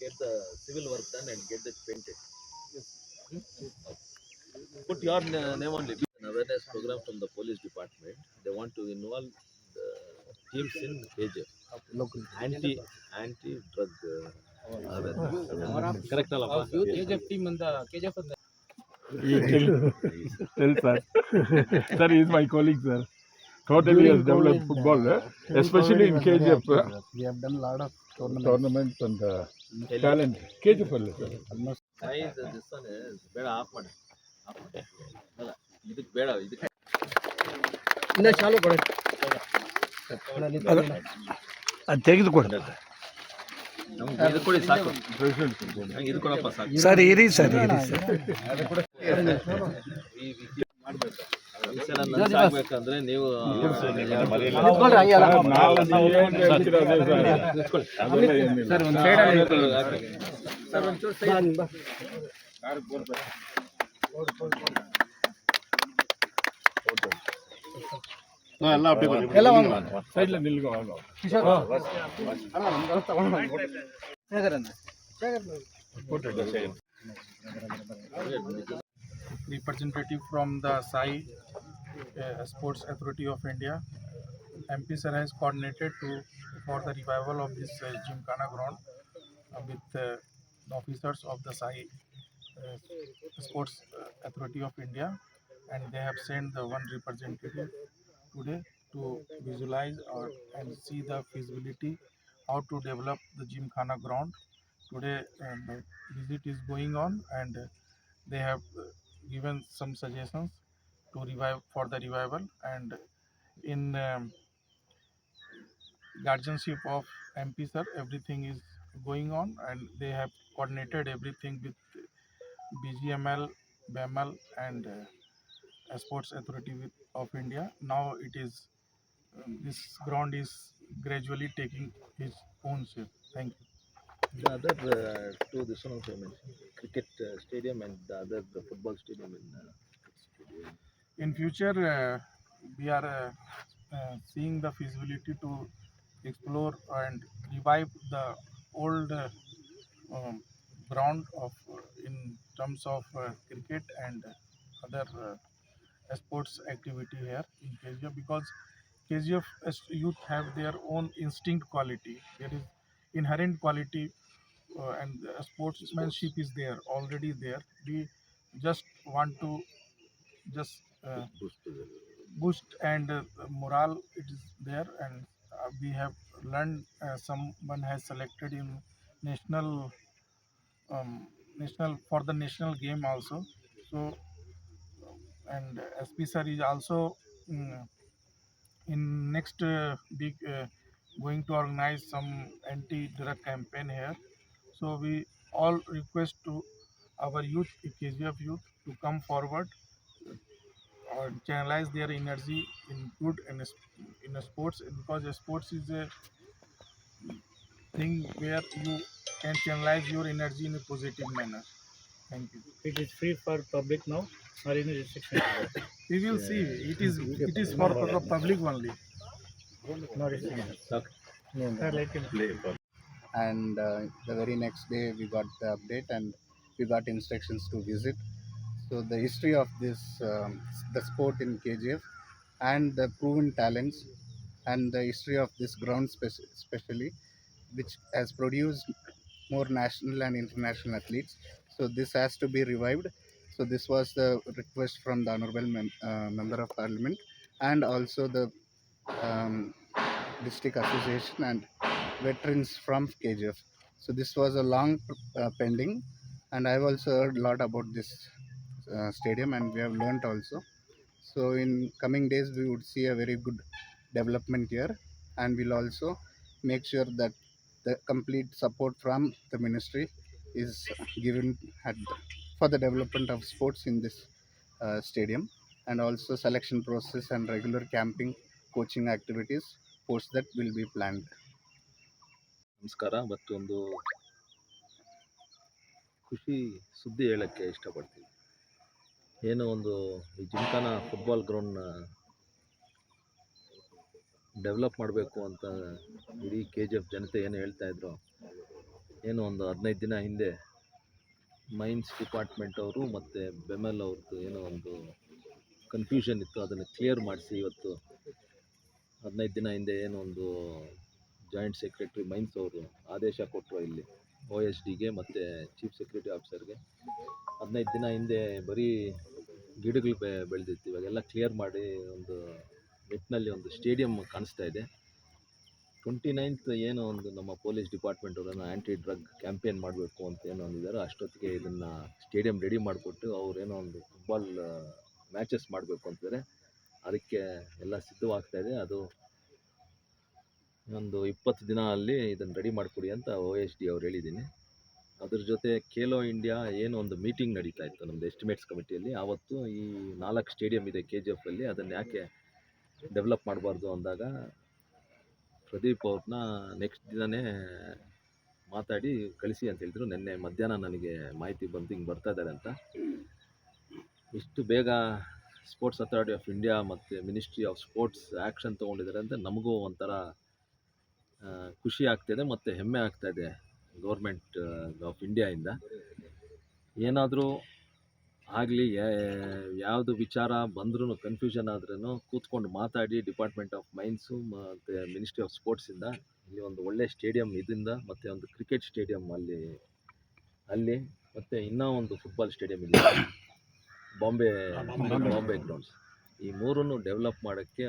get the civil work done and get it painted. Put your name only. An awareness program from the police department. They want to involve the teams in KJ. Anti drug awareness. Correct alappa? KGF team and the KGF and the Tell sir. Sir, he is my colleague, sir. Totally has developed football, especially in KGF. We have done a lot of Tournaments and talent. KGF, sir. Guys, this one is ಬೇಡ of ಮಾಡಿ ಅಲ್ಲ ಇದಕ್ಕೆ ಬೇಡ ಇದಕ್ಕೆ ಇನ್ನ ಚಾಲು ಕೊಡಿ ಅದು ತೆಗೆದುಕೊಡಿ ನಮ್ಗೆ ಇದು ಕೊಡಿ ಸಾಕು ನಂಗೆ ಇದು ಕೊಡಪ್ಪ ಸಾಕು ಸರ್ ಇರಿ ಸರ್ ಇರಿ ಸರ್ ಈ ಸಲ ನನಗೆ ಆಗ್ಬೇಕಂದ್ರೆ ನೀವು ಸೈಡ್ಲ ನಿಲ್ಗೋ representative from the SAI Sports Authority of India. MP sir has coordinated for the revival of this Gymkhana ground with the officers of the SAI Sports Authority of India, and they have sent the one representative today to visualize and see the feasibility how to develop the Gymkhana ground. Today the visit is going on, and they have given some suggestions to revive for the revival, and in guardianship of MP sir, everything is going on, and they have coordinated everything with BGML, BML, and Sports Authority of India. Now it is this ground is gradually taking its own shape. Thank you. the other two this one also I mentioned cricket stadium and the other the football stadium in In future, we are seeing the feasibility to explore and revive the old ground of in terms of cricket and other sports activity here in KGF, because KGF youth have their own instinct quality. There is inherent quality and sportsmanship is there already there. We just want to just boost and morale it is there, and we have learned someone has selected in national national for the national game also. So and SP sir is also in next week going to organize some anti-drug campaign here. So we all request to our youth, KGF youth, to come forward or channelize their energy in good and in a sports, because sports is a thing where you can channelize your energy in a positive manner. Thank you. it is free for public now or any restriction? We will see. It is for public only. No restriction. Okay. Sir, let him play. and the very next day we got the update and we got instructions to visit. So the history of this the sport in KGF and the proven talents and the history of this ground especially, which has produced more national and international athletes. So this has to be revived. So this was the request from the honorable member of parliament and also the um, district association and veterans from KGF. So this was a long pending, and I've also heard a lot about this stadium, and we have learnt also. So in coming days we would see a very good development here, and we'll also make sure that the complete support from the ministry is given for the development of sports in this stadium, and also selection process and regular camping coaching activities post that will be planned. ನಮಸ್ಕಾರ. ಮತ್ತೊಂದು ಖುಷಿ ಸುದ್ದಿ ಹೇಳೋಕ್ಕೆ ಇಷ್ಟಪಡ್ತೀನಿ. ಏನೋ ಒಂದು ಈ ಜಿಮ್ಖಾನ football ಗ್ರೌಂಡ್ನ develop ಮಾಡಬೇಕು ಅಂತ ಇಡೀ KGF ಜನತೆ ಏನು ಹೇಳ್ತಾಯಿದ್ರು, ಏನು ಒಂದು 15 ದಿನ ಹಿಂದೆ ಮೈನ್ಸ್ ಡಿಪಾರ್ಟ್ಮೆಂಟ್ ಅವರು ಮತ್ತು ಬೆಮೆಲ್ ಅವ್ರದ್ದು ಏನೋ ಒಂದು ಕನ್ಫ್ಯೂಷನ್ ಇತ್ತು, ಅದನ್ನು ಕ್ಲಿಯರ್ ಮಾಡಿಸಿ ಇವತ್ತು 15 ದಿನ ಹಿಂದೆ ಏನೋ ಒಂದು ಜಾಯಿಂಟ್ ಸೆಕ್ರೆಟ್ರಿ ಮೈನ್ಸ್ ಅವರು ಆದೇಶ ಕೊಟ್ಟರು ಇಲ್ಲಿ OSDಗೆ ಮತ್ತು ಚೀಫ್ ಸೆಕ್ಯೂರಿಟಿ ಆಫೀಸರ್ಗೆ. 15 ದಿನ ಹಿಂದೆ ಬರೀ ಗಿಡಗಳು ಬೆಳೆದಿತ್ತು, ಇವಾಗೆಲ್ಲ ಕ್ಲಿಯರ್ ಮಾಡಿ ಒಂದು ನಿಟ್ಟಿನಲ್ಲಿ ಒಂದು ಸ್ಟೇಡಿಯಂ ಕಾಣಿಸ್ತಾ ಇದೆ. 29th ಏನೋ ಒಂದು ನಮ್ಮ ಪೊಲೀಸ್ ಡಿಪಾರ್ಟ್ಮೆಂಟ್ ಅವರನ್ನು ಆ್ಯಂಟಿ ಡ್ರಗ್ ಕ್ಯಾಂಪೇನ್ ಮಾಡಬೇಕು ಅಂತ ಏನೋ ಅಂದಿದ್ದಾರೆ. ಅಷ್ಟೊತ್ತಿಗೆ ಇದನ್ನು ಸ್ಟೇಡಿಯಂ ರೆಡಿ ಮಾಡಿಕೊಟ್ಟು ಅವ್ರೇನೋ ಒಂದು ಫುಟ್ಬಾಲ್ ಮ್ಯಾಚಸ್ ಮಾಡಬೇಕು ಅಂತಿದ್ದಾರೆ. ಅದಕ್ಕೆ ಎಲ್ಲ ಸಿದ್ಧವಾಗ್ತಾ ಇದೆ. ಅದು ಒಂದು 20 ದಿನ ಅಲ್ಲಿ ಇದನ್ನು ರೆಡಿ ಮಾಡಿಕೊಡಿ ಅಂತ OSD ಅವ್ರು ಹೇಳಿದ್ದೀನಿ. ಅದ್ರ ಜೊತೆ ಖೇಲೋ ಇಂಡಿಯಾ ಏನೋ ಒಂದು ಮೀಟಿಂಗ್ ನಡೀತಾ ಇತ್ತು ನಮ್ಮದು ಎಸ್ಟಿಮೇಟ್ಸ್ ಕಮಿಟಿಯಲ್ಲಿ. ಆವತ್ತು ಈ 4 ಸ್ಟೇಡಿಯಂ ಇದೆ KGF ಅಲ್ಲಿ, ಅದನ್ನು ಯಾಕೆ ಡೆವಲಪ್ ಮಾಡಬಾರ್ದು ಅಂದಾಗ ಪ್ರದೀಪ್ ಅವ್ರನ್ನ ನೆಕ್ಸ್ಟ್ ದಿನವೇ ಮಾತಾಡಿ ಕಳಿಸಿ ಅಂತ ಹೇಳಿದ್ರು. ನಿನ್ನೆ ಮಧ್ಯಾಹ್ನ ನನಗೆ ಮಾಹಿತಿ ಬಂತು ಹಿಂಗೆ ಬರ್ತಾ ಇದ್ದಾರೆ ಅಂತ. ಇಷ್ಟು ಬೇಗ ಸ್ಪೋರ್ಟ್ಸ್ ಅಥಾರಿಟಿ ಆಫ್ ಇಂಡಿಯಾ ಮತ್ತು ಮಿನಿಸ್ಟ್ರಿ ಆಫ್ ಸ್ಪೋರ್ಟ್ಸ್ ಆ್ಯಕ್ಷನ್ ತೊಗೊಂಡಿದ್ದಾರೆ ಅಂತ ನಮಗೂ ಒಂಥರ ಖುಷಿ ಆಗ್ತಾಯಿದೆ ಮತ್ತು ಹೆಮ್ಮೆ ಆಗ್ತಾಯಿದೆ ಗೌರ್ಮೆಂಟ್ ಆಫ್ ಇಂಡಿಯಾಯಿಂದ. ಏನಾದರೂ ಆಗಲಿ, ಯಾವುದು ವಿಚಾರ ಬಂದ್ರೂ ಕನ್ಫ್ಯೂಷನ್ ಆದ್ರೂ ಕೂತ್ಕೊಂಡು ಮಾತಾಡಿ ಡಿಪಾರ್ಟ್ಮೆಂಟ್ ಆಫ್ ಮೈನ್ಸು ಮತ್ತು ಮಿನಿಸ್ಟ್ರಿ ಆಫ್ ಸ್ಪೋರ್ಟ್ಸಿಂದ ಇಲ್ಲಿ ಒಂದು ಒಳ್ಳೆ ಸ್ಟೇಡಿಯಂ ಇದರಿಂದ ಮತ್ತು ಒಂದು ಕ್ರಿಕೆಟ್ ಸ್ಟೇಡಿಯಂ ಅಲ್ಲಿ ಮತ್ತು ಇನ್ನೂ ಒಂದು ಫುಟ್ಬಾಲ್ ಸ್ಟೇಡಿಯಂ ಇದೆ ಬಾಂಬೆ ಗ್ರೌಂಡ್ಸ್, ಈ ಮೂರನ್ನು ಡೆವಲಪ್ ಮಾಡೋಕ್ಕೆ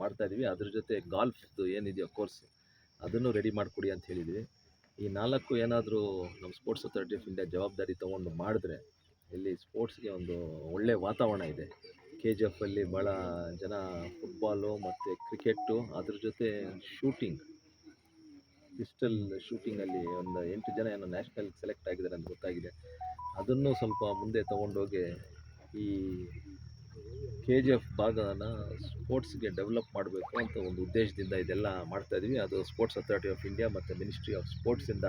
ಮಾಡ್ತಾಯಿದ್ದೀವಿ. ಅದ್ರ ಜೊತೆ ಗಾಲ್ಫ್ದು ಏನಿದೆಯೋ ಕೋರ್ಸ್ ಅದನ್ನು ರೆಡಿ ಮಾಡಿಕೊಡಿ ಅಂತ ಹೇಳಿದ್ವಿ. ಈ 4 ಏನಾದರೂ ನಮ್ಮ ಸ್ಪೋರ್ಟ್ಸ್ ಅಥಾರಿಟಿ ಆಫ್ ಇಂಡಿಯಾ ಜವಾಬ್ದಾರಿ ತೊಗೊಂಡು ಮಾಡಿದ್ರೆ ಇಲ್ಲಿ ಸ್ಪೋರ್ಟ್ಸ್ಗೆ ಒಂದು ಒಳ್ಳೆಯ ವಾತಾವರಣ ಇದೆ. KGF ಅಲ್ಲಿ ಭಾಳ ಜನ ಫುಟ್ಬಾಲು ಮತ್ತು ಕ್ರಿಕೆಟ್ಟು, ಅದ್ರ ಜೊತೆ ಶೂಟಿಂಗ್, ಪಿಸ್ಟಲ್ ಶೂಟಿಂಗಲ್ಲಿ ಒಂದು 8 ಜನ ಏನೋ ನ್ಯಾಷನಲ್ ಸೆಲೆಕ್ಟ್ ಆಗಿದ್ದಾರೆ ಅಂತ ಗೊತ್ತಾಗಿದೆ. ಅದನ್ನು ಸ್ವಲ್ಪ ಮುಂದೆ ತೊಗೊಂಡೋಗಿ ಈ KGF ಭಾಗನ ಸ್ಪೋರ್ಟ್ಸ್ಗೆ ಡೆವಲಪ್ ಮಾಡಬೇಕು ಅಂತ ಒಂದು ಉದ್ದೇಶದಿಂದ ಇದೆಲ್ಲ ಮಾಡ್ತಾಯಿದ್ವಿ. ಅದು ಸ್ಪೋರ್ಟ್ಸ್ ಅಥಾರಿಟಿ ಆಫ್ ಇಂಡಿಯಾ ಮತ್ತು ಮಿನಿಸ್ಟ್ರಿ ಆಫ್ ಸ್ಪೋರ್ಟ್ಸಿಂದ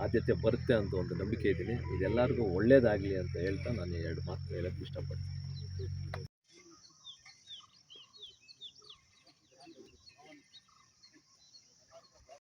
ಆದ್ಯತೆ ಬರುತ್ತೆ ಅಂತ ಒಂದು ನಂಬಿಕೆ ಇದ್ದೀನಿ. ಇದೆಲ್ಲರಿಗೂ ಒಳ್ಳೆಯದಾಗಲಿ ಅಂತ ಹೇಳ್ತಾ ನಾನು 2 ಮಾತು ಹೇಳೋಕ್ಕೆ ಇಷ್ಟಪಡ್ತೀನಿ.